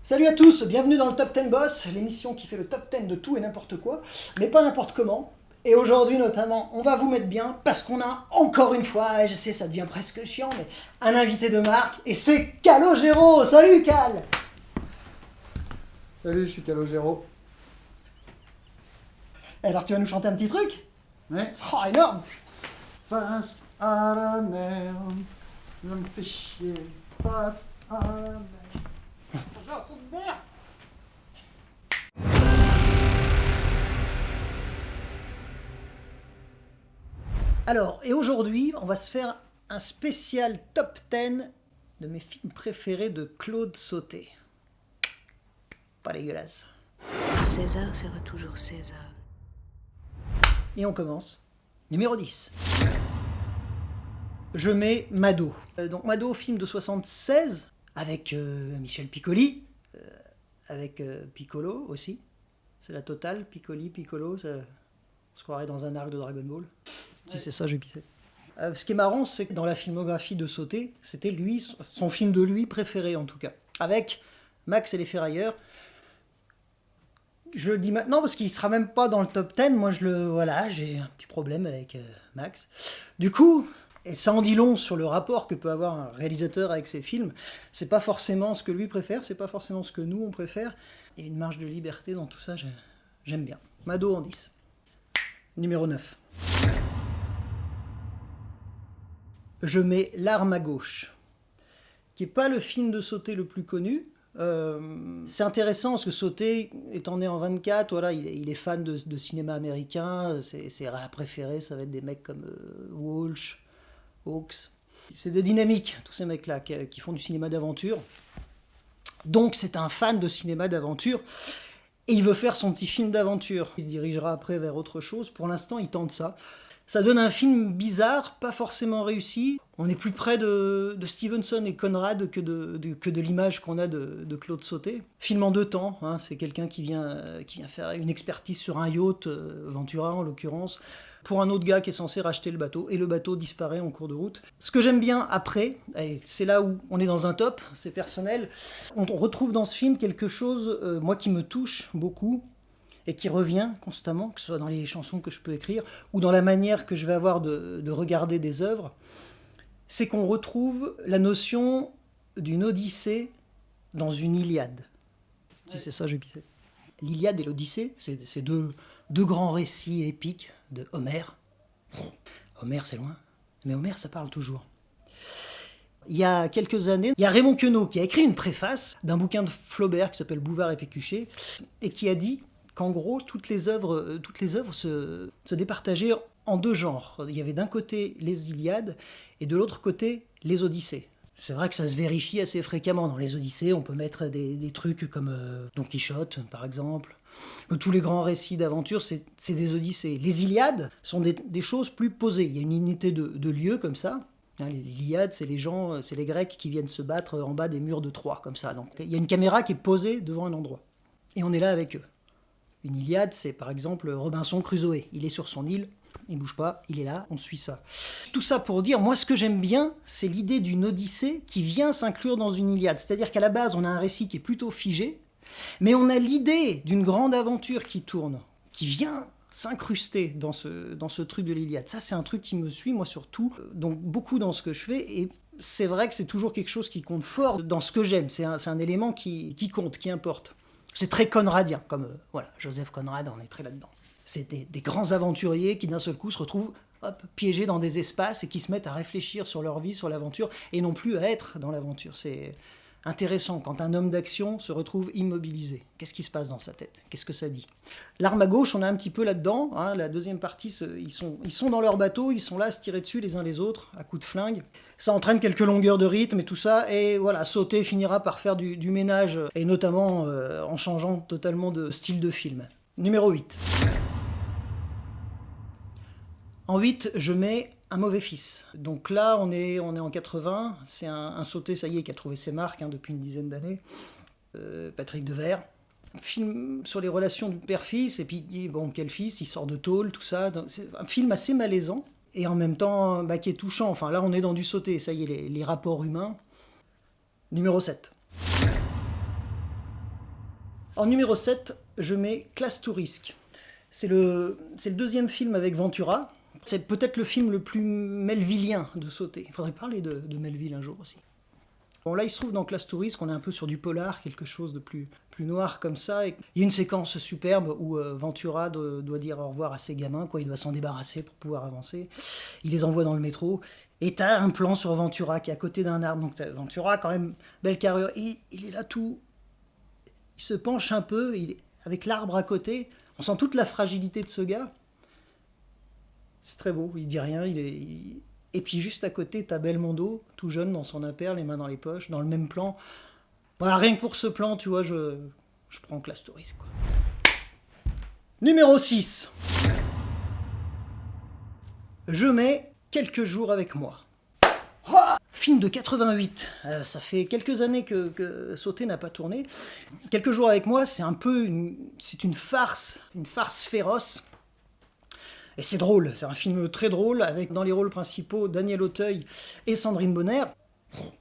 Salut à tous, bienvenue dans le Top 10 Boss, l'émission qui fait le top 10 de tout et n'importe quoi, mais pas n'importe comment. Et aujourd'hui notamment, on va vous mettre bien parce qu'on a encore une fois, je sais ça devient presque chiant, mais un invité de marque, et c'est Calogero. Salut Cal. Salut, je suis Calogero. Alors tu vas nous chanter un petit truc? Ouais. Oh, énorme. Face à la mer, je me fais chier. Face à la mer. Alors, et aujourd'hui, on va se faire un spécial top 10 de mes films préférés de Claude Sautet. Pas dégueulasse. César sera toujours César. Et on commence. Numéro 10. Je mets Mado. Donc Mado, film de 76, avec Michel Piccoli, avec Piccolo aussi. C'est la totale, Piccolo, ça, on se croirait dans un arc de Dragon Ball. Ouais. Si c'est ça, j'ai pissé. Ce qui est marrant, c'est que dans la filmographie de Sautet, c'était lui, son film de lui préféré en tout cas. Avec Max et les Ferrailleurs. Je le dis maintenant parce qu'il ne sera même pas dans le top 10. Moi, j'ai un petit problème avec Max. Du coup, et ça en dit long sur le rapport que peut avoir un réalisateur avec ses films. C'est pas forcément ce que lui préfère, c'est pas forcément ce que nous on préfère. Il y a une marge de liberté dans tout ça, j'aime bien. Mado en 10. Numéro 9. Je mets L'arme à gauche, qui n'est pas le film de Sautet le plus connu. C'est intéressant parce que Sautet, étant né en 24, voilà, il est fan de cinéma américain. Ses préférés, ça va être des mecs comme Walsh, Hawks. C'est des dynamiques, tous ces mecs-là, qui font du cinéma d'aventure. Donc c'est un fan de cinéma d'aventure. Et il veut faire son petit film d'aventure. Il se dirigera après vers autre chose. Pour l'instant, il tente ça. Ça donne un film bizarre, pas forcément réussi. On est plus près de Stevenson et Conrad que de l'image qu'on a de Claude Sautet. Film en 2 temps, hein, c'est quelqu'un qui vient faire une expertise sur un yacht, Ventura en l'occurrence, pour un autre gars qui est censé racheter le bateau, et le bateau disparaît en cours de route. Ce que j'aime bien après, et c'est là où on est dans un top, c'est personnel, on retrouve dans ce film quelque chose, moi, qui me touche beaucoup, et qui revient constamment, que ce soit dans les chansons que je peux écrire, ou dans la manière que je vais avoir de regarder des œuvres, c'est qu'on retrouve la notion d'une Odyssée dans une Iliade. Ouais. Si c'est ça, j'ai pissé. L'Iliade et l'Odyssée, c'est deux grands récits épiques de Homère. Homère, c'est loin, mais Homère, ça parle toujours. Il y a quelques années, il y a Raymond Queneau qui a écrit une préface d'un bouquin de Flaubert qui s'appelle Bouvard et Pécuchet, et qui a dit qu'en gros, toutes les œuvres se départageaient en 2 genres. Il y avait d'un côté les Iliades et de l'autre côté les Odyssées. C'est vrai que ça se vérifie assez fréquemment. Dans les Odyssées, on peut mettre des trucs comme Don Quichotte, par exemple. Tous les grands récits d'aventure, c'est des Odyssées. Les Iliades sont des choses plus posées. Il y a une unité de lieu comme ça. L'Iliade, c'est les Grecs qui viennent se battre en bas des murs de Troie, comme ça. Donc il y a une caméra qui est posée devant un endroit. Et on est là avec eux. Une Iliade, c'est par exemple Robinson Crusoe. Il est sur son île, il ne bouge pas, il est là, on suit ça. Tout ça pour dire, moi ce que j'aime bien, c'est l'idée d'une Odyssée qui vient s'inclure dans une Iliade. C'est-à-dire qu'à la base, on a un récit qui est plutôt figé, mais on a l'idée d'une grande aventure qui tourne, qui vient s'incruster dans ce truc de l'Iliade. Ça, c'est un truc qui me suit, moi surtout, donc beaucoup dans ce que je fais, et c'est vrai que c'est toujours quelque chose qui compte fort dans ce que j'aime. C'est un élément qui compte, qui importe. C'est très conradien, comme Joseph Conrad, on est très là-dedans. C'est des grands aventuriers qui d'un seul coup se retrouvent piégés dans des espaces et qui se mettent à réfléchir sur leur vie, sur l'aventure, et non plus à être dans l'aventure. C'est intéressant quand un homme d'action se retrouve immobilisé. Qu'est-ce qui se passe dans sa tête? Qu'est-ce que ça dit? L'arme à gauche, on est un petit peu là-dedans. Hein, la deuxième partie, ils sont dans leur bateau, ils sont là à se tirer dessus les uns les autres, à coups de flingue. Ça entraîne quelques longueurs de rythme et tout ça. Et voilà, Sautet finira par faire du ménage, et notamment en changeant totalement de style de film. Numéro 8. En 8, je mets Un mauvais fils. Donc là, on est en 80. C'est un Sautet, ça y est, qui a trouvé ses marques depuis une dizaine d'années. Patrick Devers. Film sur les relations du père-fils, et puis il dit, bon, quel fils, il sort de tôle, tout ça. Donc, c'est un film assez malaisant, et en même temps qui est touchant. Enfin, là, on est dans du Sautet, ça y est, les rapports humains. Numéro 7. En numéro 7, je mets Classe to Risk. C'est le deuxième film avec Ventura. C'est peut-être le film le plus melvillien de Sauté. Il faudrait parler de Melville un jour aussi. Bon, là, il se trouve dans Classe to Risk, on est un peu sur du polar, quelque chose de plus noir comme ça. Et il y a une séquence superbe où Ventura doit dire au revoir à ses gamins, quoi. Il doit s'en débarrasser pour pouvoir avancer. Il les envoie dans le métro. Et t'as un plan sur Ventura qui est à côté d'un arbre. Donc t'as Ventura, quand même, belle carrure. Et il est là tout... Il se penche un peu, avec l'arbre à côté. On sent toute la fragilité de ce gars. C'est très beau, il dit rien. Et puis juste à côté, t'as Belmondo, tout jeune dans son impair, les mains dans les poches, dans le même plan. Voilà, rien que pour ce plan, tu vois, je prends Classe to Risk, quoi. Numéro 6. Je mets Quelques jours avec moi. Film de 88. Ça fait quelques années que Sauté n'a pas tourné. Quelques jours avec moi, c'est un peu une farce féroce. Et c'est drôle, c'est un film très drôle, avec dans les rôles principaux Daniel Auteuil et Sandrine Bonner.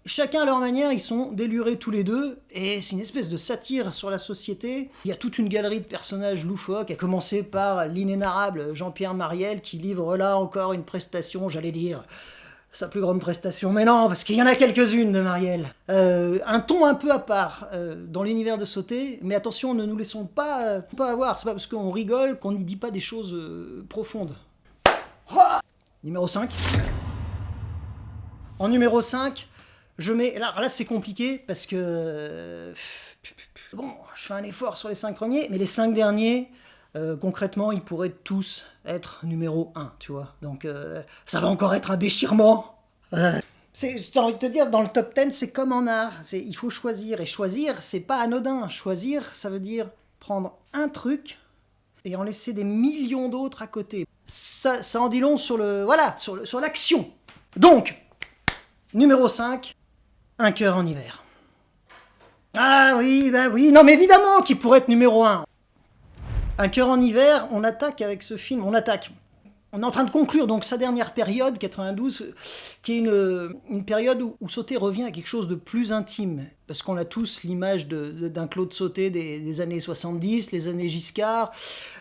Chacun à leur manière, ils sont délurés tous les deux, et c'est une espèce de satire sur la société. Il y a toute une galerie de personnages loufoques, à commencer par l'inénarrable Jean-Pierre Mariel, qui livre là encore une prestation, j'allais dire, sa plus grande prestation. Mais non, parce qu'il y en a quelques-unes de Mariel. Un ton un peu à part dans l'univers de Sauté, mais attention, ne nous laissons pas avoir, c'est pas parce qu'on rigole qu'on n'y dit pas des choses profondes. Numéro 5. En numéro 5, je mets... Alors là, c'est compliqué, parce que... Bon, je fais un effort sur les 5 premiers, mais les 5 derniers, concrètement, ils pourraient tous être numéro 1, tu vois. Donc, ça va encore être un déchirement. J'ai envie de te dire, dans le top 10, c'est comme en art. Il faut choisir. Et choisir, c'est pas anodin. Choisir, ça veut dire prendre un truc et en laisser des millions d'autres à côté. Ça en dit long sur sur l'action. Donc, numéro 5, Un cœur en hiver. Ah oui, bah oui, non mais évidemment qu'il pourrait être numéro 1. Un cœur en hiver, on attaque avec ce film, on est en train de conclure donc sa dernière période, 92, qui est une période où Sauté revient à quelque chose de plus intime. Parce qu'on a tous l'image d'un Claude Sauté des années 70, les années Giscard,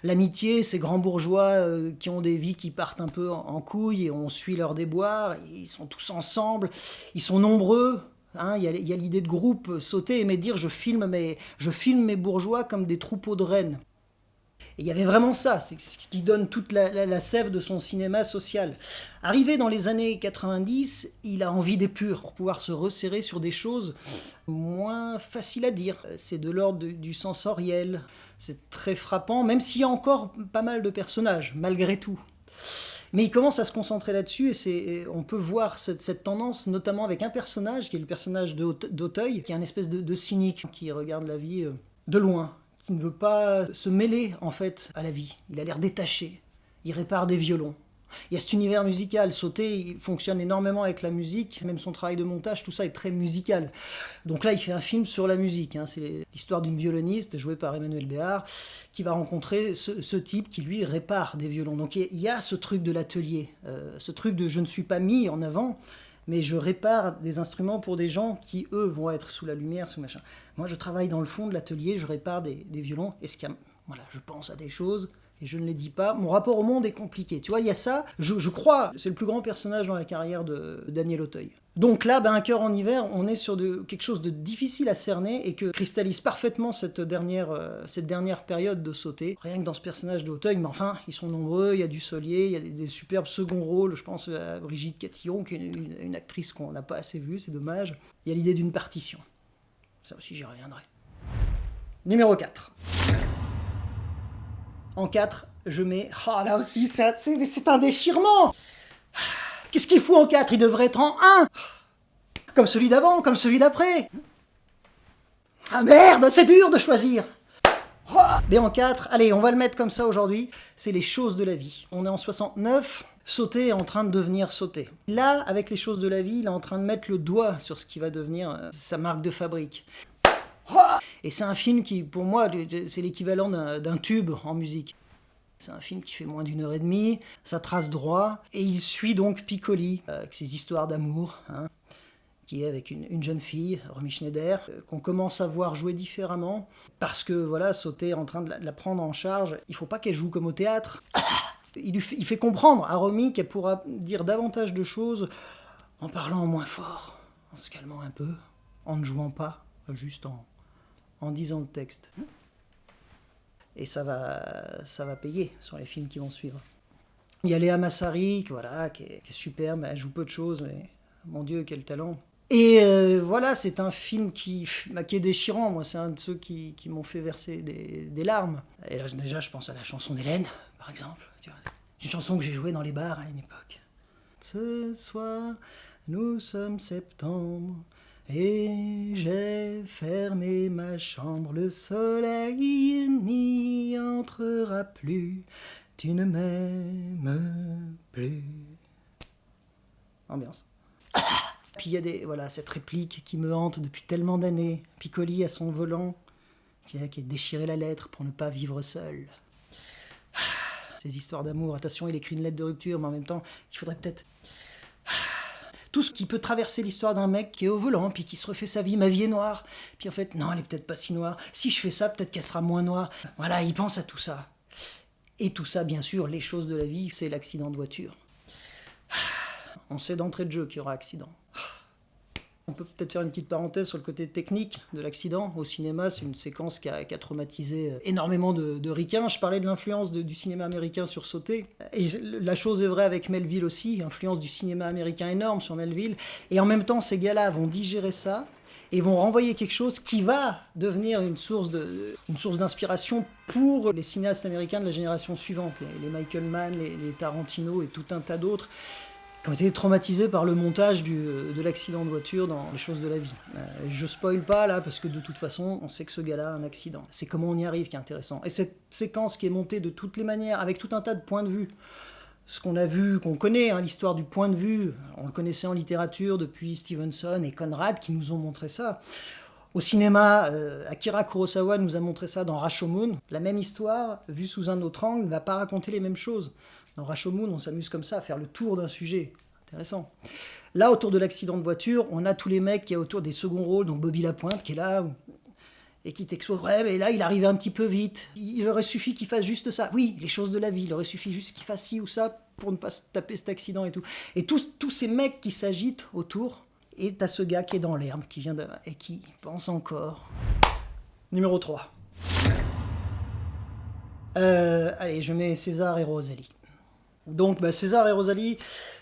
l'amitié, ces grands bourgeois qui ont des vies qui partent un peu en couille et on suit leurs déboires, ils sont tous ensemble, ils sont nombreux. Hein, il y a l'idée de groupe. Sauté aimait dire je filme mes bourgeois comme des troupeaux de rennes. Et il y avait vraiment ça, c'est ce qui donne toute la sève de son cinéma social. Arrivé dans les années 90, il a envie d'épure pour pouvoir se resserrer sur des choses moins faciles à dire. C'est de l'ordre du sensoriel, c'est très frappant, même s'il y a encore pas mal de personnages, malgré tout. Mais il commence à se concentrer là-dessus et on peut voir cette tendance, notamment avec un personnage, qui est le personnage d'Auteuil, qui est un espèce de cynique qui regarde la vie de loin, qui ne veut pas se mêler en fait à la vie. Il a l'air détaché, il répare des violons. Il y a cet univers musical, Sauté, il fonctionne énormément avec la musique, même son travail de montage, tout ça est très musical. Donc là, il fait un film sur la musique, hein. C'est l'histoire d'une violoniste, jouée par Emmanuel Béard, qui va rencontrer ce type qui, lui, répare des violons. Donc il y a ce truc de l'atelier, ce truc de je ne suis pas mis en avant, mais je répare des instruments pour des gens qui, eux, vont être sous la lumière, sous machin. Moi, je travaille dans le fond de l'atelier, je répare des violons, et voilà, je pense à des choses... Et je ne les dis pas. Mon rapport au monde est compliqué. Tu vois, il y a ça. Je crois, c'est le plus grand personnage dans la carrière de Daniel Auteuil. Donc là, Un cœur en hiver, on est sur quelque chose de difficile à cerner et que cristallise parfaitement cette dernière période de Sauté. Rien que dans ce personnage d'Auteuil, mais enfin, ils sont nombreux. Il y a du Solier, il y a des superbes seconds rôles. Je pense à Brigitte Catillon, qui est une actrice qu'on n'a pas assez vue, c'est dommage. Il y a l'idée d'une partition. Ça aussi, j'y reviendrai. Numéro 4. En 4, je mets... Ah, là aussi, c'est un déchirement. Qu'est-ce qu'il fout en 4 ? Il devrait être en 1. Comme celui d'avant, comme celui d'après. Ah merde, c'est dur de choisir. Mais en 4, allez, on va le mettre comme ça aujourd'hui. C'est les choses de la vie. On est en 69. Sauté est en train de devenir Sauté. Là, avec les choses de la vie, il est en train de mettre le doigt sur ce qui va devenir sa marque de fabrique. Et c'est un film qui, pour moi, c'est l'équivalent d'un tube en musique. C'est un film qui fait moins d'1h30, ça trace droit, et il suit donc Piccoli, avec ses histoires d'amour, hein, qui est avec une jeune fille, Romy Schneider, qu'on commence à voir jouer différemment, parce que voilà, Sauté est en train de la prendre en charge. Il faut pas qu'elle joue comme au théâtre. Il fait comprendre à Romy qu'elle pourra dire davantage de choses en parlant moins fort, en se calmant un peu, en ne jouant pas, juste en disant le texte. Et ça va payer sur les films qui vont suivre. Il y a Léa Massari, voilà, qui est superbe, elle joue peu de choses, mais mon Dieu, quel talent. Et voilà, c'est un film qui est déchirant. Moi, c'est un de ceux qui m'ont fait verser des larmes. Et là, déjà, je pense à la chanson d'Hélène, par exemple. Tu vois, une chanson que j'ai jouée dans les bars à une époque. Ce soir, nous sommes septembre, et j'ai fermé ma chambre. Le soleil n'y entrera plus. Tu ne m'aimes plus. Ambiance. Puis il y a cette réplique qui me hante depuis tellement d'années. Piccoli à son volant, qui a déchiré la lettre pour ne pas vivre seul. Ces histoires d'amour, attention, il écrit une lettre de rupture, mais en même temps, il faudrait peut-être... Tout ce qui peut traverser l'histoire d'un mec qui est au volant, puis qui se refait sa vie, ma vie est noire. Puis en fait, non, elle est peut-être pas si noire. Si je fais ça, peut-être qu'elle sera moins noire. Voilà, il pense à tout ça. Et tout ça, bien sûr, les choses de la vie, c'est l'accident de voiture. On sait d'entrée de jeu qu'il y aura accident. On peut peut-être faire une petite parenthèse sur le côté technique de l'accident. Au cinéma, c'est une séquence qui a traumatisé énormément de ricains. Je parlais de l'influence du cinéma américain sur Sauté. Et la chose est vraie avec Melville aussi, influence du cinéma américain énorme sur Melville. Et en même temps, ces gars-là vont digérer ça et vont renvoyer quelque chose qui va devenir une source d'inspiration pour les cinéastes américains de la génération suivante, les Michael Mann, les Tarantino et tout un tas d'autres, qui ont été traumatisés par le montage de l'accident de voiture dans Les choses de la vie. Je spoil pas là, parce que de toute façon, on sait que ce gars-là a un accident. C'est comment on y arrive qui est intéressant. Et cette séquence qui est montée de toutes les manières, avec tout un tas de points de vue, ce qu'on a vu, qu'on connaît, l'histoire du point de vue, on le connaissait en littérature depuis Stevenson et Conrad qui nous ont montré ça. Au cinéma, Akira Kurosawa nous a montré ça dans Rashomon. La même histoire, vue sous un autre angle, ne va pas raconter les mêmes choses. Dans Rashomon, on s'amuse comme ça à faire le tour d'un sujet. Intéressant. Là, autour de l'accident de voiture, on a tous les mecs qui sont autour des seconds rôles, donc Bobby Lapointe qui est là, et qui t'expose. Ouais, mais là, il arrivait un petit peu vite. Il aurait suffi qu'il fasse juste ça. Oui, les choses de la vie. Il aurait suffi juste qu'il fasse ci ou ça pour ne pas se taper cet accident et tout. Et tous ces mecs qui s'agitent autour, et t'as ce gars qui est dans l'herbe, qui vient et qui pense encore. Numéro 3. Allez, je mets César et Rosalie. Donc César et Rosalie,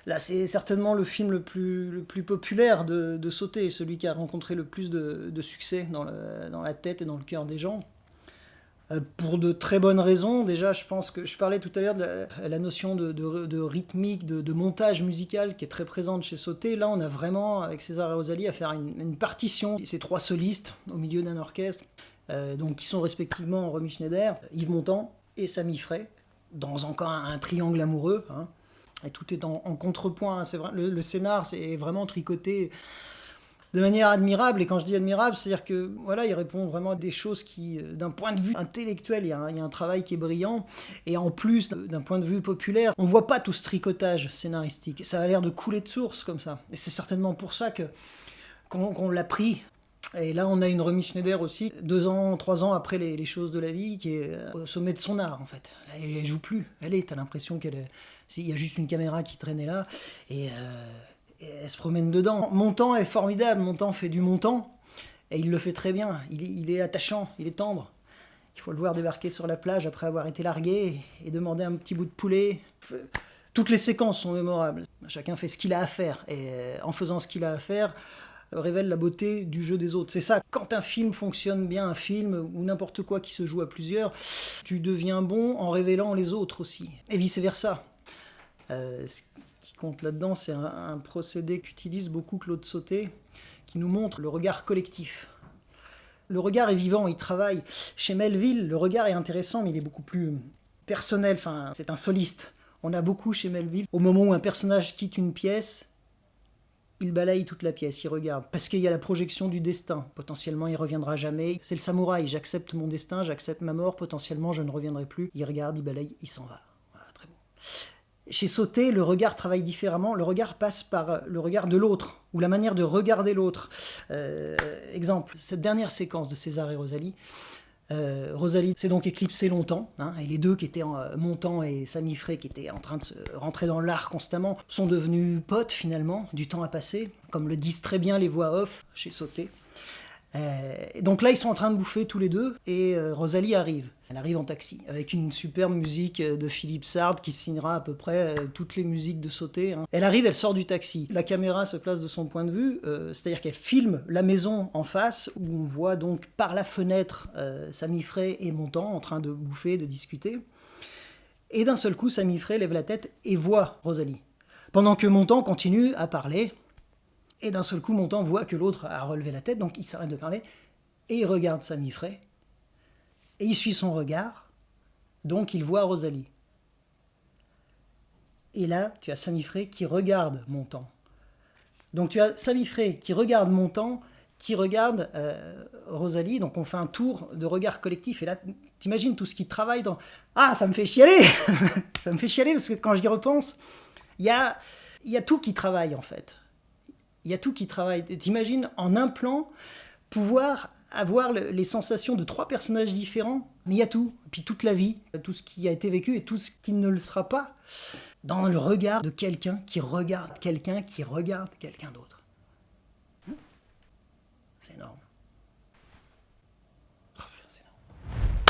là c'est certainement le film le plus populaire de Sauté, celui qui a rencontré le plus de succès dans la tête et dans le cœur des gens. Pour de très bonnes raisons. Déjà, je pense que je parlais tout à l'heure de la notion de rythmique, de montage musical qui est très présente chez Sauté. Là, on a vraiment, avec César et Rosalie, à faire une partition. Ces trois solistes au milieu d'un orchestre, donc qui sont respectivement Romy Schneider, Yves Montand et Sami Frey, dans encore un triangle amoureux, hein. Et tout est en contrepoint, hein. C'est vrai, le scénar c'est vraiment tricoté de manière admirable, et quand je dis admirable, c'est-à-dire que voilà, il répond vraiment à des choses qui, d'un point de vue intellectuel, il y a un travail qui est brillant, et en plus, d'un point de vue populaire, on voit pas tout ce tricotage scénaristique, ça a l'air de couler de source comme ça, et c'est certainement pour ça qu'on l'a pris. Et là, on a une Romy Schneider aussi, 2 ans, 3 ans après les choses de la vie, qui est au sommet de son art, en fait. Là, elle joue plus. T'as l'impression il y a juste une caméra qui traînait là, et elle se promène dedans. Montand est formidable, Montand fait du Montand, et il le fait très bien. Il est attachant, il est tendre. Il faut le voir débarquer sur la plage après avoir été largué, et demander un petit bout de poulet. Toutes les séquences sont mémorables. Chacun fait ce qu'il a à faire, et en faisant ce qu'il a à faire, révèle la beauté du jeu des autres. C'est ça, quand un film fonctionne bien, un film ou n'importe quoi qui se joue à plusieurs, tu deviens bon en révélant les autres aussi, et vice-versa. Ce qui compte là-dedans, c'est un procédé qu'utilise beaucoup Claude Sauté, qui nous montre le regard collectif. Le regard est vivant, il travaille. Chez Melville, le regard est intéressant, mais il est beaucoup plus personnel, enfin, c'est un soliste. On a beaucoup chez Melville, au moment où un personnage quitte une pièce, il balaye toute la pièce, il regarde, parce qu'il y a la projection du destin. Potentiellement, il reviendra jamais. C'est le samouraï, j'accepte mon destin, j'accepte ma mort, potentiellement, je ne reviendrai plus. Il regarde, il balaye, il s'en va. Voilà, très bon. Chez Sauté, le regard travaille différemment. Le regard passe par le regard de l'autre, ou la manière de regarder l'autre. Exemple, cette dernière séquence de César et Rosalie. Rosalie s'est donc éclipsée longtemps, hein, et les deux qui étaient Montand et Sami Frey, qui étaient en train de se rentrer dans l'art constamment, sont devenus potes finalement, du temps a passé, comme le disent très bien les voix off chez Sauté. Donc là, ils sont en train de bouffer tous les deux, et Rosalie arrive. Elle arrive en taxi, avec une superbe musique de Philippe Sard, qui signera à peu près toutes les musiques de Sauté. Hein. Elle arrive, elle sort du taxi. La caméra se place de son point de vue, c'est-à-dire qu'elle filme la maison en face, où on voit donc par la fenêtre Sami Frey et Montand en train de bouffer, de discuter. Et d'un seul coup, Sami Frey lève la tête et voit Rosalie. Pendant que Montand continue à parler. Et d'un seul coup, Montand voit que l'autre a relevé la tête, donc il s'arrête de parler, et il regarde Sami Frey, et il suit son regard, donc il voit Rosalie. Et là, tu as Sami Frey qui regarde Montand. Donc tu as Sami Frey qui regarde Montand, qui regarde Rosalie, donc on fait un tour de regard collectif, et là, t'imagines tout ce qui travaille dans... Ah, ça me fait chialer. Ça me fait chialer, parce que quand j'y repense, il y a tout qui travaille, en fait. Il y a tout qui travaille. T'imagines, en un plan, pouvoir avoir les sensations de 3 personnages différents, mais il y a tout. Puis toute la vie, tout ce qui a été vécu et tout ce qui ne le sera pas, dans le regard de quelqu'un qui regarde quelqu'un qui regarde quelqu'un d'autre. C'est énorme. C'est énorme.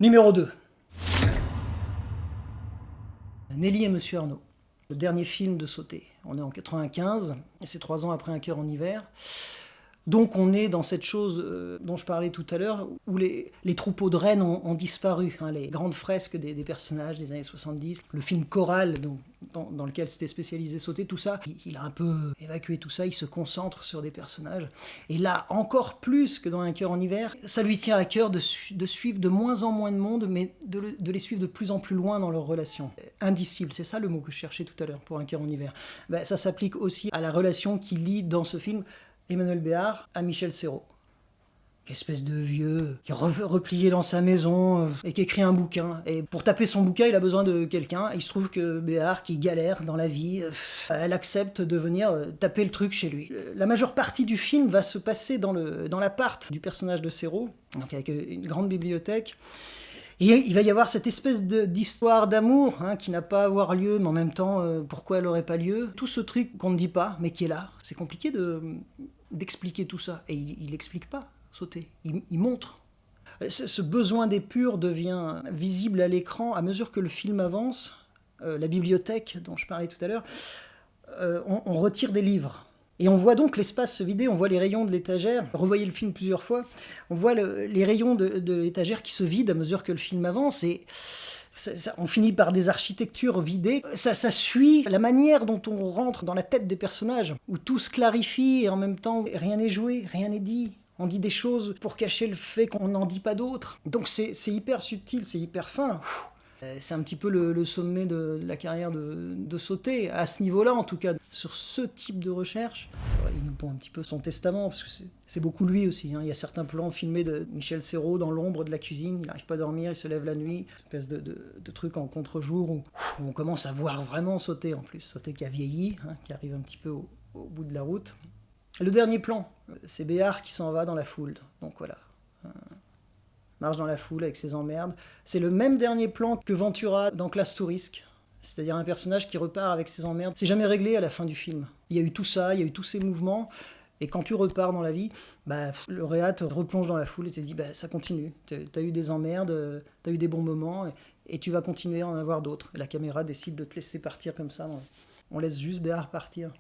Numéro 2. Nelly et Monsieur Arnaud. Le dernier film de Sauté. On est en 95, et c'est 3 ans après Un cœur en hiver. Donc on est dans cette chose dont je parlais tout à l'heure, où les troupeaux de rennes ont disparu, hein, les grandes fresques des personnages des années 70, le film choral dans lequel s'était spécialisé Sauté, tout ça, il a un peu évacué tout ça, il se concentre sur des personnages. Et là, encore plus que dans Un cœur en hiver, ça lui tient à cœur de suivre de moins en moins de monde, mais de les suivre de plus en plus loin dans leurs relations. Indicible, c'est ça le mot que je cherchais tout à l'heure pour Un cœur en hiver. Ben, ça s'applique aussi à la relation qui lie dans ce film Emmanuel Béard à Michel Serrault. Espèce de vieux qui est replié dans sa maison et qui écrit un bouquin. Et pour taper son bouquin, il a besoin de quelqu'un. Il se trouve que Béard, qui galère dans la vie, elle accepte de venir taper le truc chez lui. La majeure partie du film va se passer dans l'appart du personnage de Serrault, donc avec une grande bibliothèque. Et il va y avoir cette espèce d'histoire d'amour qui n'a pas à avoir lieu, mais en même temps, pourquoi elle n'aurait pas lieu. Tout ce truc qu'on ne dit pas, mais qui est là. C'est compliqué d'expliquer tout ça. Et il n'explique pas, Sauté. Il montre. Ce besoin d'épure devient visible à l'écran à mesure que le film avance. La bibliothèque dont je parlais tout à l'heure, on retire des livres. Et on voit donc l'espace se vider, on voit les rayons de l'étagère. Revoyez le film plusieurs fois. On voit les rayons de l'étagère qui se vident à mesure que le film avance. Et on finit par des architectures vidées. Ça suit la manière dont on rentre dans la tête des personnages, où tout se clarifie et en même temps rien n'est joué, rien n'est dit. On dit des choses pour cacher le fait qu'on n'en dit pas d'autres. Donc c'est hyper subtil, c'est hyper fin. C'est un petit peu le sommet de la carrière de Sauté, à ce niveau-là en tout cas. Sur ce type de recherche, il nous pond un petit peu son testament, parce que c'est beaucoup lui aussi. Il y a certains plans filmés de Michel Serrault dans l'ombre de la cuisine, il n'arrive pas à dormir, il se lève la nuit, une espèce de truc en contre-jour où on commence à voir vraiment Sauté en plus. Sauté qui a vieilli, qui arrive un petit peu au bout de la route. Le dernier plan, c'est Béard qui s'en va dans la foule, donc voilà. Marche dans la foule avec ses emmerdes. C'est le même dernier plan que Ventura dans Classe Touriste, c'est-à-dire un personnage qui repart avec ses emmerdes. C'est jamais réglé à la fin du film. Il y a eu tout ça, il y a eu tous ces mouvements, et quand tu repars dans la vie, le réa te replonge dans la foule et te dit ça continue. T'as eu des emmerdes, t'as eu des bons moments, et tu vas continuer à en avoir d'autres. Et la caméra décide de te laisser partir comme ça. On laisse juste Béard partir.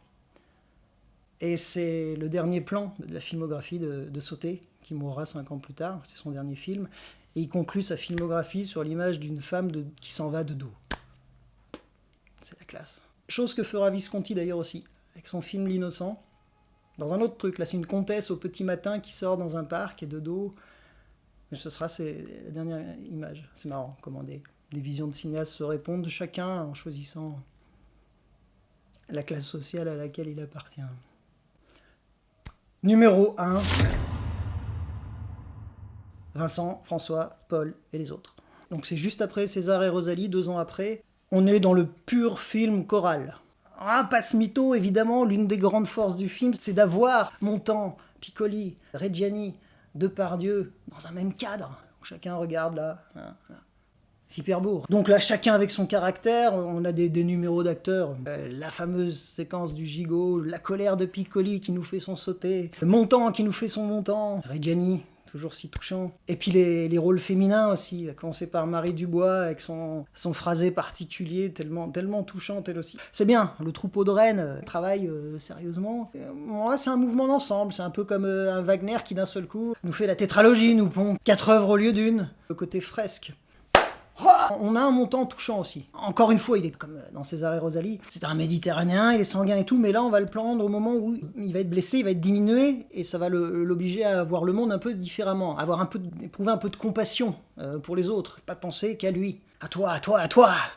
Et c'est le dernier plan de la filmographie de Sauté, qui mourra 5 ans plus tard, c'est son dernier film, et il conclut sa filmographie sur l'image d'une femme qui s'en va de dos. C'est la classe. Chose que fera Visconti d'ailleurs aussi, avec son film L'Innocent, dans un autre truc. Là, c'est une comtesse au petit matin qui sort dans un parc et de dos, mais ce sera la dernière image. C'est marrant comment des visions de cinéastes se répondent, chacun en choisissant la classe sociale à laquelle il appartient. Numéro 1. Vincent, François, Paul et les autres. Donc c'est juste après César et Rosalie, 2 ans après. On est dans le pur film choral. Ah, passe mytho, évidemment, l'une des grandes forces du film, c'est d'avoir Montand, Piccoli, Reggiani, Depardieu dans un même cadre. Chacun regarde là. C'est hyper beau. Donc là, chacun avec son caractère, on a des numéros d'acteurs. La fameuse séquence du gigot, la colère de Piccoli qui nous fait son sauté, Montand qui nous fait son Montand, Reggiani, toujours si touchant. Et puis les rôles féminins aussi, à commencer par Marie Dubois avec son phrasé particulier, tellement touchant elle aussi. C'est bien, le troupeau de reines travaille sérieusement. Moi, c'est un mouvement d'ensemble, c'est un peu comme un Wagner qui d'un seul coup nous fait la tétralogie, nous pond 4 œuvres au lieu d'une. Le côté fresque. On a un Montand touchant aussi. Encore une fois, il est comme dans César et Rosalie. C'est un Méditerranéen, il est sanguin et tout, mais là, on va le prendre au moment où il va être blessé, il va être diminué, et ça va l'obliger à voir le monde un peu différemment, éprouver un peu de compassion pour les autres, pas penser qu'à lui. À toi,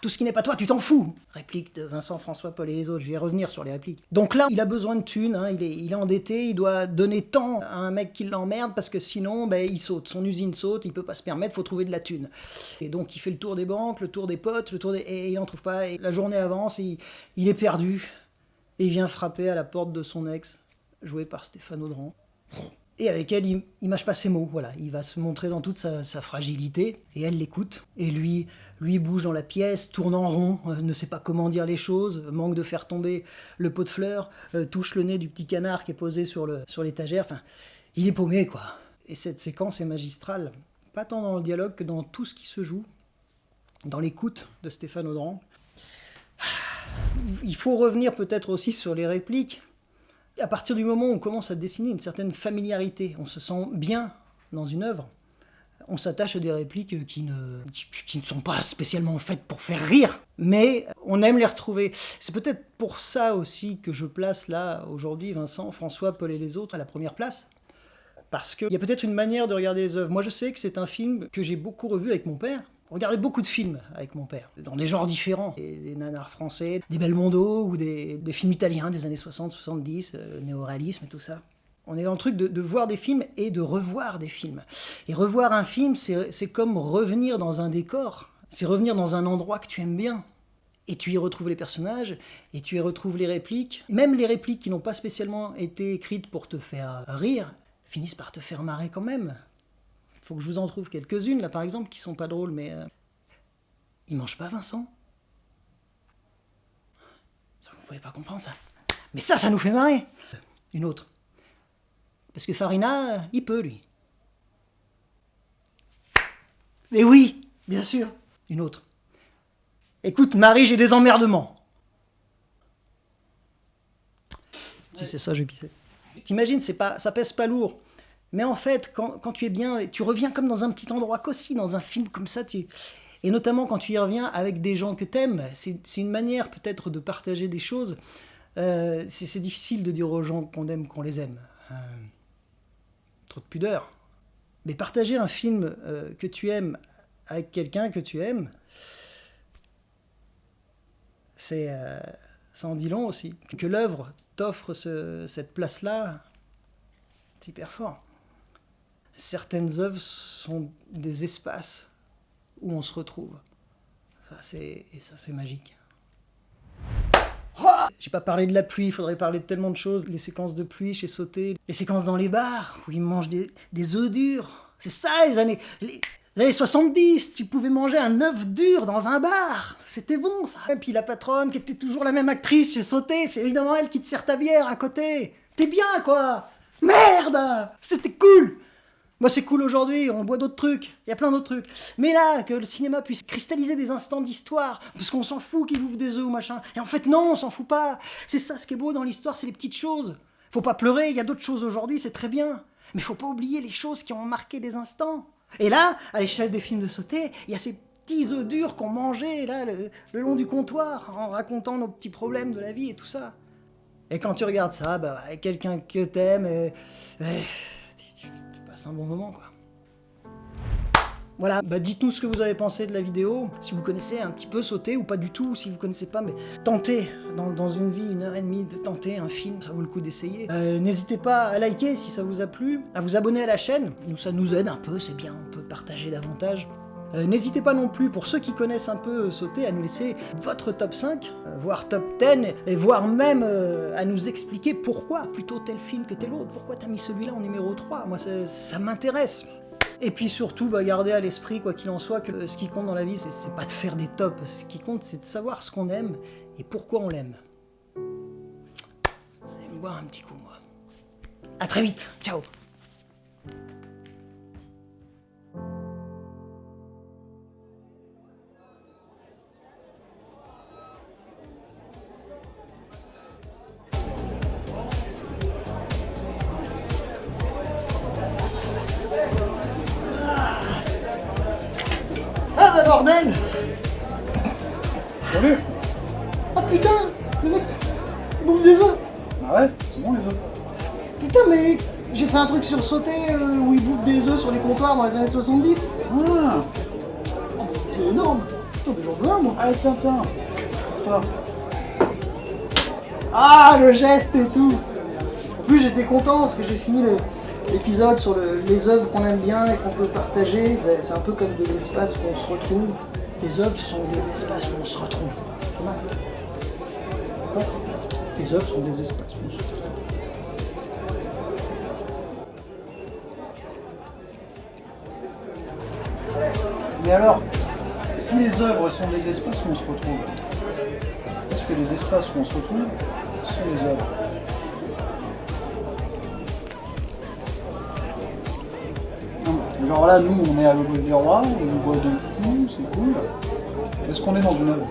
tout ce qui n'est pas toi, tu t'en fous. Réplique de Vincent, François, Paul et les autres, je vais revenir sur les répliques. Donc là, il a besoin de thunes, hein, il est endetté, il doit donner tant à un mec qui l'emmerde, parce que sinon, il saute, son usine saute, il peut pas se permettre, faut trouver de la thune. Et donc il fait le tour des banques, le tour des potes, et il en trouve pas, et la journée avance, et il est perdu, et il vient frapper à la porte de son ex, joué par Stéphane Audran. Et avec elle, il mâche pas ses mots, voilà. Il va se montrer dans toute sa fragilité, et elle l'écoute. Et lui bouge dans la pièce, tourne en rond, ne sait pas comment dire les choses, manque de faire tomber le pot de fleurs, touche le nez du petit canard qui est posé sur l'étagère, enfin, il est paumé, quoi. Et cette séquence est magistrale, pas tant dans le dialogue que dans tout ce qui se joue, dans l'écoute de Stéphane Audran. Il faut revenir peut-être aussi sur les répliques. À partir du moment où on commence à dessiner une certaine familiarité, on se sent bien dans une œuvre, on s'attache à des répliques qui ne sont pas spécialement faites pour faire rire, mais on aime les retrouver. C'est peut-être pour ça aussi que je place là, aujourd'hui, Vincent, François, Paul et les autres à la première place. Parce qu'il y a peut-être une manière de regarder les œuvres. Moi, je sais que c'est un film que j'ai beaucoup revu avec mon père. On regardait beaucoup de films avec mon père, dans des genres différents. Des nanars français, des Belmondo ou des films italiens des années 60-70, néo-réalisme et tout ça. On est dans le truc de voir des films et de revoir des films. Et revoir un film, c'est comme revenir dans un décor. C'est revenir dans un endroit que tu aimes bien. Et tu y retrouves les personnages, et tu y retrouves les répliques. Même les répliques qui n'ont pas spécialement été écrites pour te faire rire, finissent par te faire marrer quand même. Faut que je vous en trouve quelques-unes, là par exemple, qui sont pas drôles, mais... Il mange pas, Vincent? Ça, vous pouvez pas comprendre ça. Mais ça nous fait marrer. Une autre. Parce que Farina, il peut, lui. Mais oui, bien sûr. Une autre. Écoute, Marie, j'ai des emmerdements. Si c'est ça, je vais pisser. T'imagines, ça pèse pas lourd. Mais en fait, quand tu es bien, tu reviens comme dans un petit endroit cosy, dans un film comme ça. Et notamment quand tu y reviens avec des gens que t'aimes, c'est une manière peut-être de partager des choses. C'est difficile de dire aux gens qu'on aime, qu'on les aime. Trop de pudeur. Mais partager un film que tu aimes avec quelqu'un que tu aimes, ça en dit long aussi. Que l'œuvre t'offre cette place-là, c'est hyper fort. Certaines œuvres sont des espaces où on se retrouve. Ça, c'est magique. J'ai pas parlé de la pluie, il faudrait parler de tellement de choses. Les séquences de pluie chez Sauté, les séquences dans les bars, où ils mangent des œufs durs. C'est ça, les années 70, tu pouvais manger un œuf dur dans un bar. C'était bon, ça. Et puis la patronne, qui était toujours la même actrice chez Sauté, c'est évidemment elle qui te sert ta bière à côté. T'es bien, quoi. Merde. C'était cool. Moi, c'est cool aujourd'hui, on boit d'autres trucs, il y a plein d'autres trucs. Mais là, que le cinéma puisse cristalliser des instants d'histoire, parce qu'on s'en fout qu'il ouvre des œufs ou machin. Et en fait, non, on s'en fout pas. C'est ça ce qui est beau dans l'histoire, c'est les petites choses. Faut pas pleurer, il y a d'autres choses aujourd'hui, c'est très bien. Mais faut pas oublier les choses qui ont marqué des instants. Et là, à l'échelle des films de Sauté, il y a ces petits œufs durs qu'on mangeait là, le long du comptoir, en racontant nos petits problèmes de la vie et tout ça. Et quand tu regardes ça, avec quelqu'un que t'aimes, tu passes un bon moment, quoi. Voilà, dites-nous ce que vous avez pensé de la vidéo, si vous connaissez un petit peu Sauté ou pas du tout, si vous connaissez pas, mais tentez, dans une vie, 1h30, de tenter un film, ça vaut le coup d'essayer. N'hésitez pas à liker si ça vous a plu, à vous abonner à la chaîne, ça nous aide un peu, c'est bien, on peut partager davantage. N'hésitez pas non plus, pour ceux qui connaissent un peu Sauté, à nous laisser votre top 5, voire top 10, et voire même à nous expliquer pourquoi plutôt tel film que tel autre. Pourquoi t'as mis celui-là en numéro 3? Moi, ça m'intéresse. Et puis surtout, gardez à l'esprit, quoi qu'il en soit, que ce qui compte dans la vie, c'est pas de faire des tops. Ce qui compte, c'est de savoir ce qu'on aime et pourquoi on l'aime. Allez me boire un petit coup, moi. À très vite. Ciao. Ah bah bordel! Salut. Ah putain! Le mec, il bouffe des œufs! Ah ouais, c'est bon les œufs. Putain, mais j'ai fait un truc sur Sauté où il bouffe des œufs sur les comptoirs dans les années 70. Ah, Oh, c'est énorme! Putain, mais j'en veux un, moi! ah tiens. Toi. Ah, le geste et tout! En plus, j'étais content parce que j'ai fini l'épisode sur les œuvres qu'on aime bien et qu'on peut partager. C'est un peu comme des espaces où on se retrouve. Les œuvres sont des espaces où on se retrouve. C'est mal. Les œuvres sont des espaces où on se retrouve. Mais alors, si les œuvres sont des espaces où on se retrouve, est-ce que les espaces où on se retrouve sont les œuvres? Non, genre là, nous, on est à l'Aubervilliers-Roi, on voit de tout, c'est cool. Est-ce qu'on est dans une œuvre?